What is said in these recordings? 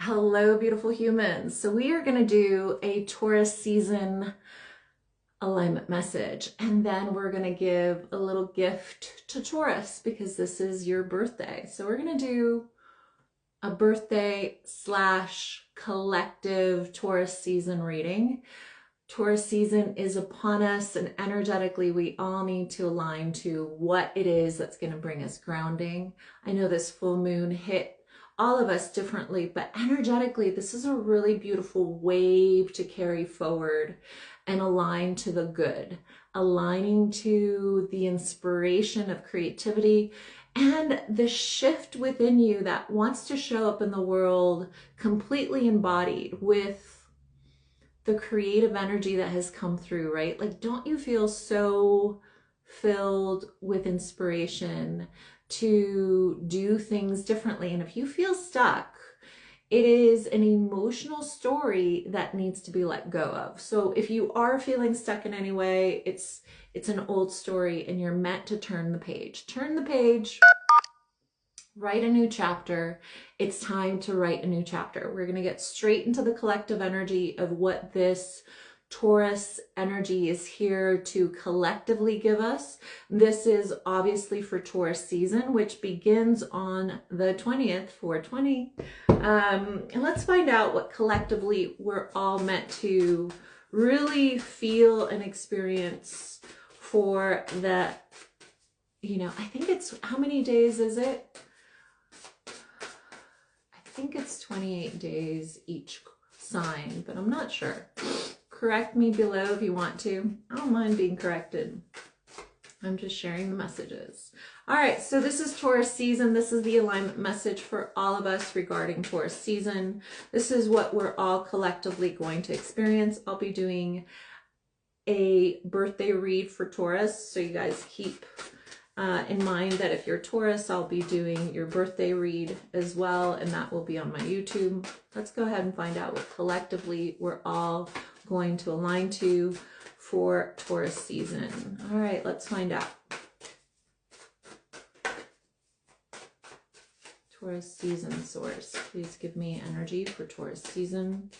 Hello, beautiful humans. So we are going to do a Taurus season alignment message, and then we're going to give a little gift to Taurus because this is your birthday. So we're going to do a birthday slash collective Taurus season reading. Taurus season is upon us, and energetically we all need to align to what it is that's going to bring us grounding. I know this full moon hit all of us differently, but energetically this is a really beautiful wave to carry forward and align to the good, aligning to the inspiration of creativity and the shift within you that wants to show up in the world completely embodied with the creative energy that has come through, right? Like, don't you feel so filled with inspiration to do things differently? And if you feel stuck, it is an emotional story that needs to be let go of. So if you are feeling stuck in any way, it's an old story and you're meant to turn the page. Turn the page, write a new chapter. It's time to write a new chapter. We're going to get straight into the collective energy of what this Taurus energy is here to collectively give us. This is obviously for Taurus season, which begins on the 20th, 4/20. And let's find out what collectively we're all meant to really feel and experience for the, I think it's, how many days is it? I think it's 28 days each sign, but I'm not sure. Correct me below if you want to. I don't mind being corrected. I'm just sharing the messages. All right, so this is Taurus season. This is the alignment message for all of us regarding Taurus season. This is what we're all collectively going to experience. I'll be doing a birthday read for Taurus, so you guys keep in mind that if you're Taurus, I'll be doing your birthday read as well, and that will be on my YouTube. Let's go ahead and find out what collectively we're all going to align to for Taurus season. All right, let's find out. Taurus season source, please give me energy for Taurus season.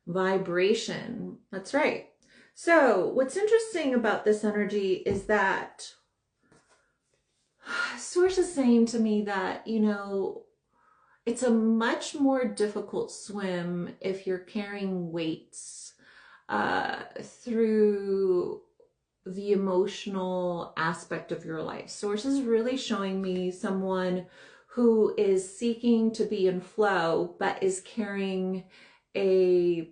Vibration, that's right. So what's interesting about this energy is that source is saying to me that, it's a much more difficult swim if you're carrying weights through the emotional aspect of your life. Source is really showing me someone who is seeking to be in flow, but is carrying a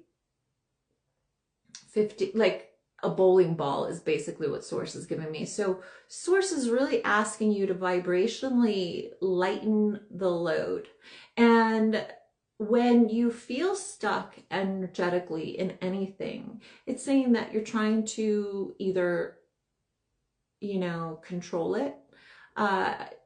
50, like a bowling ball is basically what source is giving me. So source is really asking you to vibrationally lighten the load. And when you feel stuck energetically in anything, it's saying that you're trying to either, control it,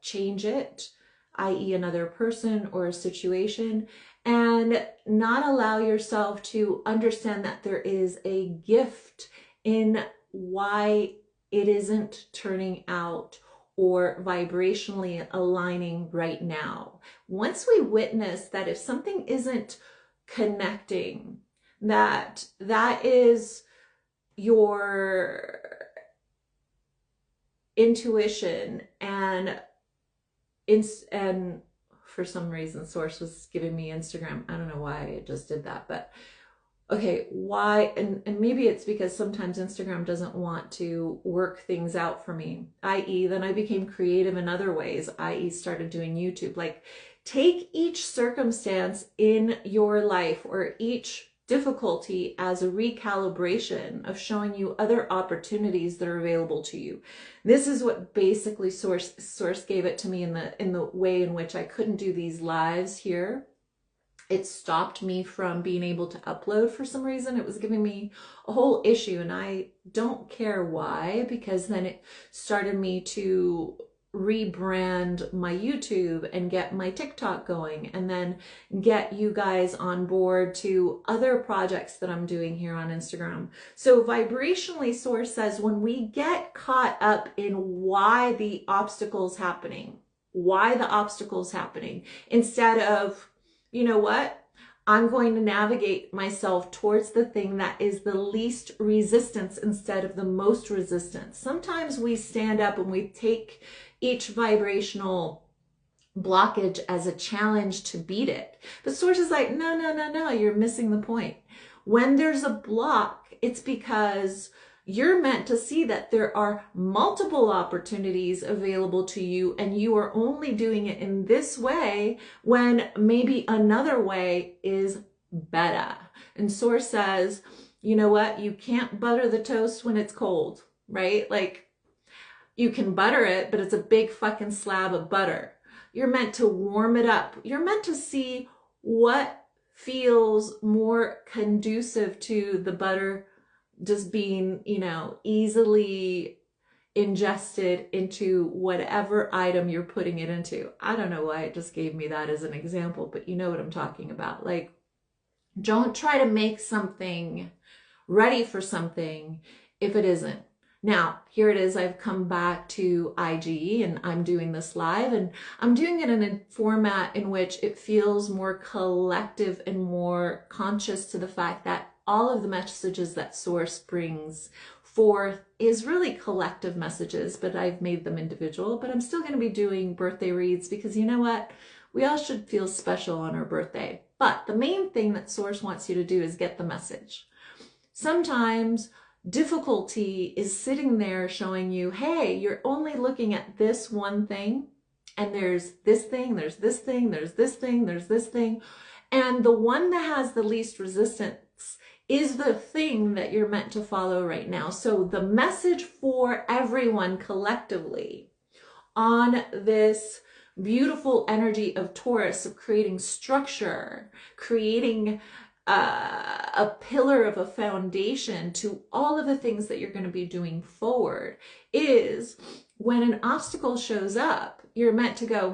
change it, i.e. another person or a situation, and not allow yourself to understand that there is a gift in why it isn't turning out or vibrationally aligning right now. Once we witness that if something isn't connecting, that is your intuition, and for some reason source was giving me Instagram. I don't know why it just did that, but okay, why? And maybe it's because sometimes Instagram doesn't want to work things out for me, i.e. then I became creative in other ways, i.e. started doing YouTube. Like, take each circumstance in your life or each difficulty as a recalibration of showing you other opportunities that are available to you. This is what basically source gave it to me in the way in which I couldn't do these lives here. It stopped me from being able to upload for some reason. It was giving me a whole issue, and I don't care why, because then it started me to rebrand my YouTube and get my TikTok going, and then get you guys on board to other projects that I'm doing here on Instagram. So vibrationally, source says when we get caught up in why the obstacle's happening, why the obstacle's happening, instead of, you know what? I'm going to navigate myself towards the thing that is the least resistance instead of the most resistance. Sometimes we stand up and we take each vibrational blockage as a challenge to beat it. But Source is like, no, no, no, no, you're missing the point. When there's a block, it's because you're meant to see that there are multiple opportunities available to you, and you are only doing it in this way when maybe another way is better. And Source says, you know what? You can't butter the toast when it's cold, right? Like, you can butter it, but it's a big fucking slab of butter. You're meant to warm it up. You're meant to see what feels more conducive to the butter just being, you know, easily ingested into whatever item you're putting it into. I don't know why it just gave me that as an example, but you know what I'm talking about. Like, don't try to make something ready for something if it isn't. Now, here it is. I've come back to IG and I'm doing this live, and I'm doing it in a format in which it feels more collective and more conscious to the fact that all of the messages that Source brings forth is really collective messages, but I've made them individual. But I'm still going to be doing birthday reads because you know what? We all should feel special on our birthday. But the main thing that Source wants you to do is get the message. Sometimes difficulty is sitting there showing you, hey, you're only looking at this one thing, and there's this thing, there's this thing, there's this thing, there's this thing. And the one that has the least resistance is the thing that you're meant to follow right now. So the message for everyone collectively on this beautiful energy of Taurus, of creating structure, creating a pillar of a foundation to all of the things that you're going to be doing forward, is when an obstacle shows up, you're meant to go,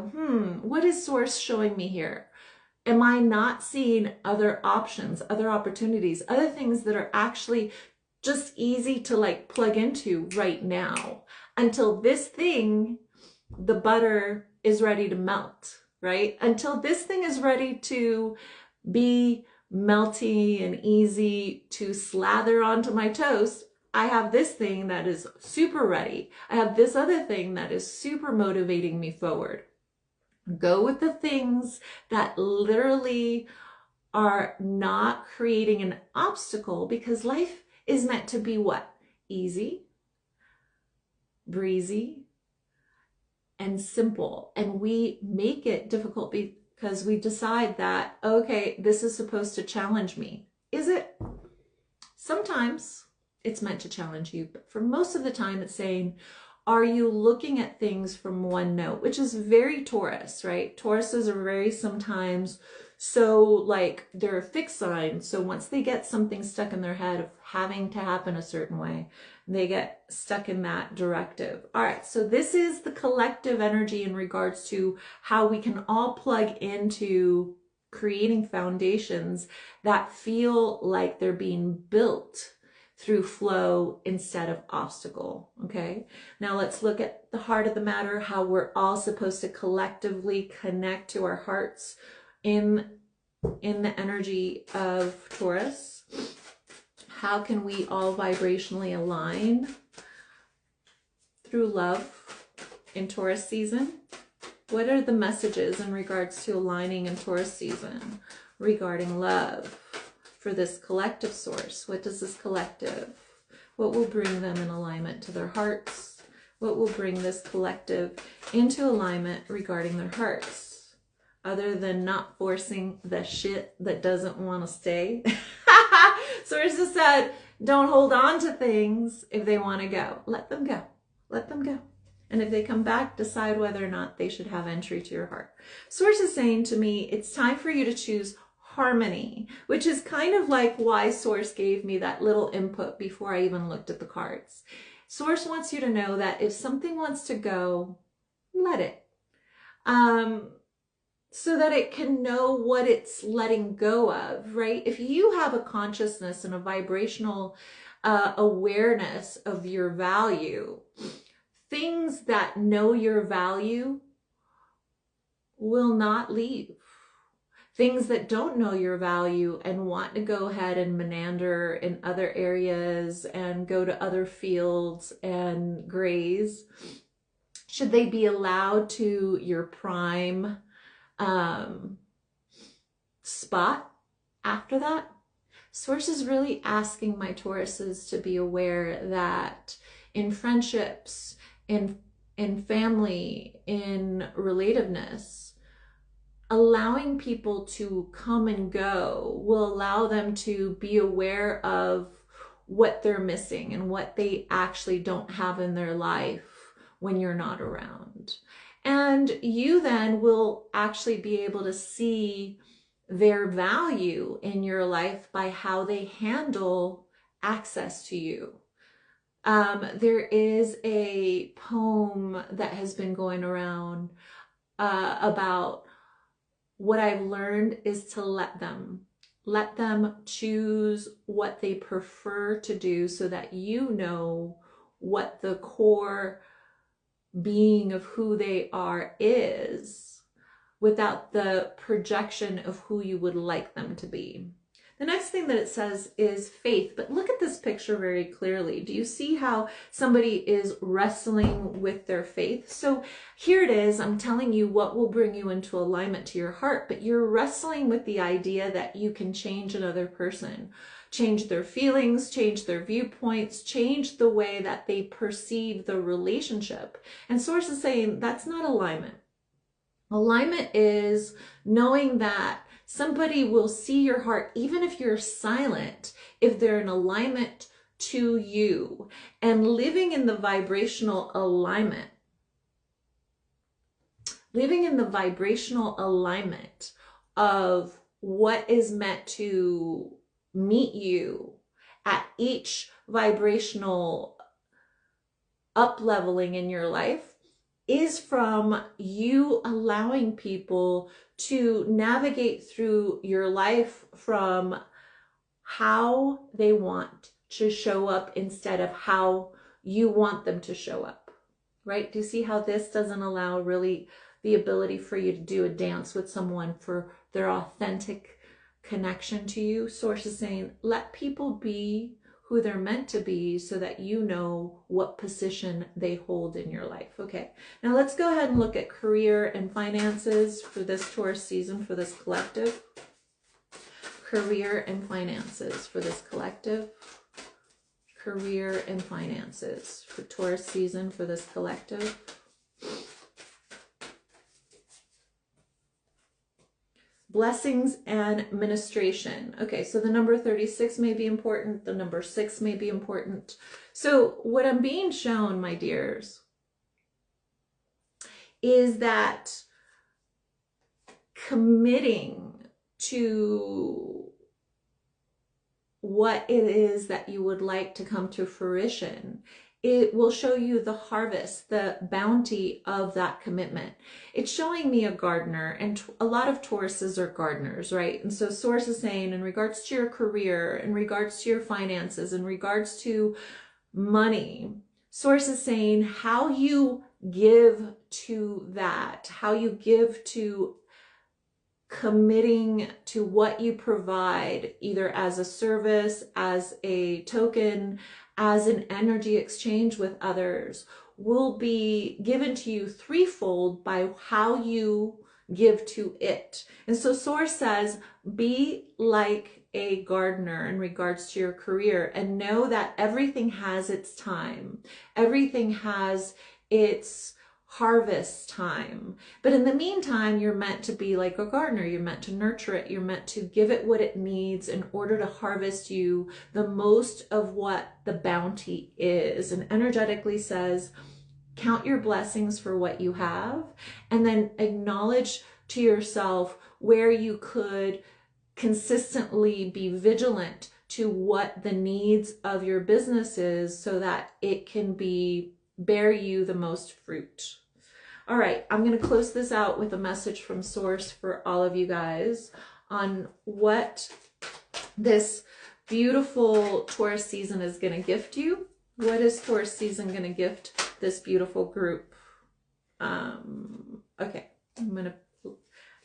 what is Source showing me here? Am I not seeing other options, other opportunities, other things that are actually just easy to like plug into right now until this thing, the butter, is ready to melt, right? Until this thing is ready to be melty and easy to slather onto my toast, I have this thing that is super ready. I have this other thing that is super motivating me forward. Go with the things that literally are not creating an obstacle, because life is meant to be what? Easy, breezy, and simple. And we make it difficult because we decide that, okay, this is supposed to challenge me. Is it? Sometimes it's meant to challenge you, but for most of the time it's saying, are you looking at things from one note, which is very Taurus, right? Tauruses are very sometimes so like they're a fixed sign. So once they get something stuck in their head of having to happen a certain way, they get stuck in that directive. All right, so this is the collective energy in regards to how we can all plug into creating foundations that feel like they're being built through flow instead of obstacle, okay? Now let's look at the heart of the matter, how we're all supposed to collectively connect to our hearts in the energy of Taurus. How can we all vibrationally align through love in Taurus season? What are the messages in regards to aligning in Taurus season regarding love? For this collective Source, what does this collective, what will bring them in alignment to their hearts? What will bring this collective into alignment regarding their hearts? Other than not forcing the shit that doesn't want to stay. Source has said, don't hold on to things if they want to go. Let them go. Let them go. And if they come back, decide whether or not they should have entry to your heart. Source is saying to me, it's time for you to choose harmony, which is kind of like why Source gave me that little input before I even looked at the cards. Source wants you to know that if something wants to go, let it. So that it can know what it's letting go of, right? If you have a consciousness and a vibrational awareness of your value, things that know your value will not leave. Things that don't know your value and want to go ahead and meander in other areas and go to other fields and graze, should they be allowed to your prime spot after that? Source is really asking my Tauruses to be aware that in friendships, in family, in relativeness, allowing people to come and go will allow them to be aware of what they're missing and what they actually don't have in their life when you're not around. And you then will actually be able to see their value in your life by how they handle access to you. There is a poem that has been going around about what I've learned is to let them choose what they prefer to do so that you know what the core being of who they are is, without the projection of who you would like them to be. The next thing that it says is faith, but look at this picture very clearly. Do you see how somebody is wrestling with their faith? So here it is, I'm telling you what will bring you into alignment to your heart, but you're wrestling with the idea that you can change another person, change their feelings, change their viewpoints, change the way that they perceive the relationship. And Source is saying that's not alignment. Alignment is knowing that somebody will see your heart, even if you're silent, if they're in alignment to you, and living in the vibrational alignment. Living in the vibrational alignment of what is meant to meet you at each vibrational up-leveling in your life is from you allowing people to navigate through your life from how they want to show up instead of how you want them to show up, right? Do you see how this doesn't allow really the ability for you to do a dance with someone for their authentic connection to you? Source is saying, let people be who they're meant to be so that you know what position they hold in your life. Okay, now let's go ahead and look at career and finances for this Taurus season for this collective. Career and finances for this collective. Career and finances for Taurus season for this collective. Blessings and ministration. Okay, so the number 36 may be important. The number 6 may be important. So what I'm being shown, my dears, is that committing to what it is that you would like to come to fruition, it will show you the harvest, the bounty of that commitment. It's showing me a gardener, and a lot of Tauruses are gardeners, right? And so Source is saying in regards to your career, in regards to your finances, in regards to money, Source is saying how you give to that, how you give to committing to what you provide, either as a service, as a token, as an energy exchange with others, will be given to you threefold by how you give to it. And so Source says, be like a gardener in regards to your career, and know that everything has its time. Everything has its harvest time. But in the meantime, you're meant to be like a gardener. You're meant to nurture it. You're meant to give it what it needs in order to harvest you the most of what the bounty is. And energetically says, count your blessings for what you have, and then acknowledge to yourself where you could consistently be vigilant to what the needs of your business is so that it can bear you the most fruit. All right, I'm going to close this out with a message from Source for all of you guys on what this beautiful Taurus season is going to gift you. What is Taurus season going to gift this beautiful group? Okay, I'm going to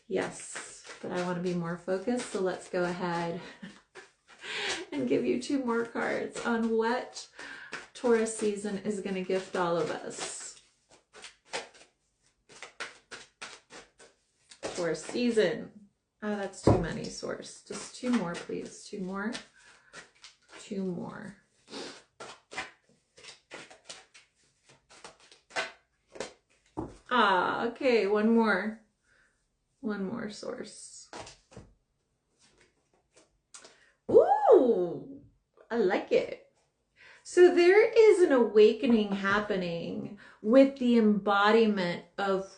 Yes, but I want to be more focused, so let's go ahead and give you 2 more cards on what Taurus season is going to gift all of us. Taurus season. Oh, that's too many, Source. Just 2 more, please. 2 more. 2 more. Ah, okay, 1 more. 1 more, Source. Ooh, I like it. So there is an awakening happening with the embodiment of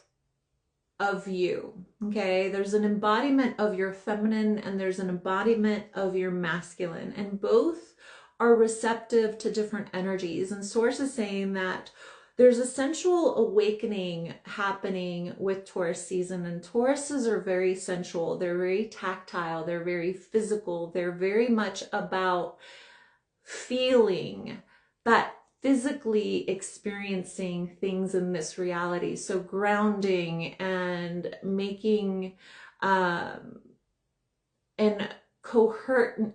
you, okay? There's an embodiment of your feminine and there's an embodiment of your masculine, and both are receptive to different energies. And Source is saying that there's a sensual awakening happening with Taurus season, and Tauruses are very sensual. They're very tactile. They're very physical. They're very much about feeling, but physically experiencing things in this reality. So grounding and making and cohorting,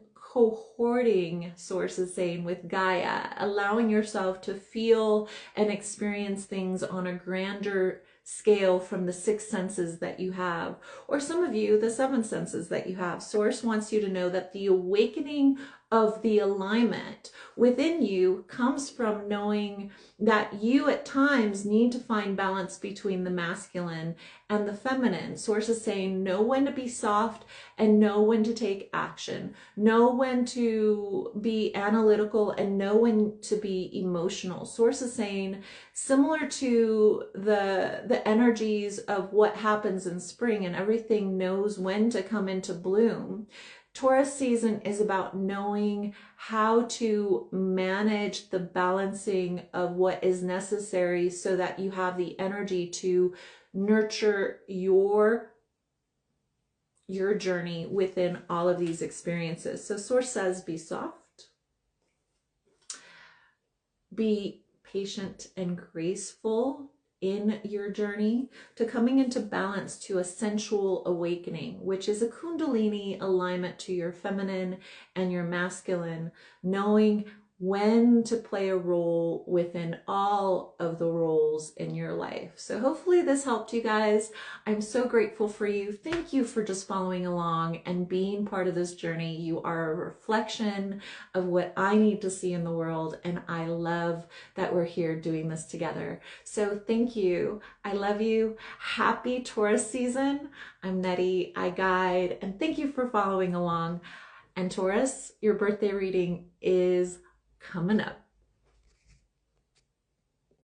Source is saying, with Gaia, allowing yourself to feel and experience things on a grander scale from the 6 senses that you have, or some of you, the 7 senses that you have. Source wants you to know that the awakening of the alignment within you comes from knowing that you at times need to find balance between the masculine and the feminine. Source is saying know when to be soft and know when to take action. Know when to be analytical and know when to be emotional. Source is saying, similar to the energies of what happens in spring and everything knows when to come into bloom, Taurus season is about knowing how to manage the balancing of what is necessary so that you have the energy to nurture your journey within all of these experiences. So Source says, be soft, be patient and graceful in your journey to coming into balance to a sensual awakening, which is a Kundalini alignment to your feminine and your masculine, knowing when to play a role within all of the roles in your life. So hopefully this helped you guys. I'm so grateful for you. Thank you for just following along and being part of this journey. You are a reflection of what I need to see in the world, and I love that we're here doing this together. So thank you. I love you. Happy Taurus season. I'm Nettie, I guide, and thank you for following along. And Taurus, your birthday reading is coming up.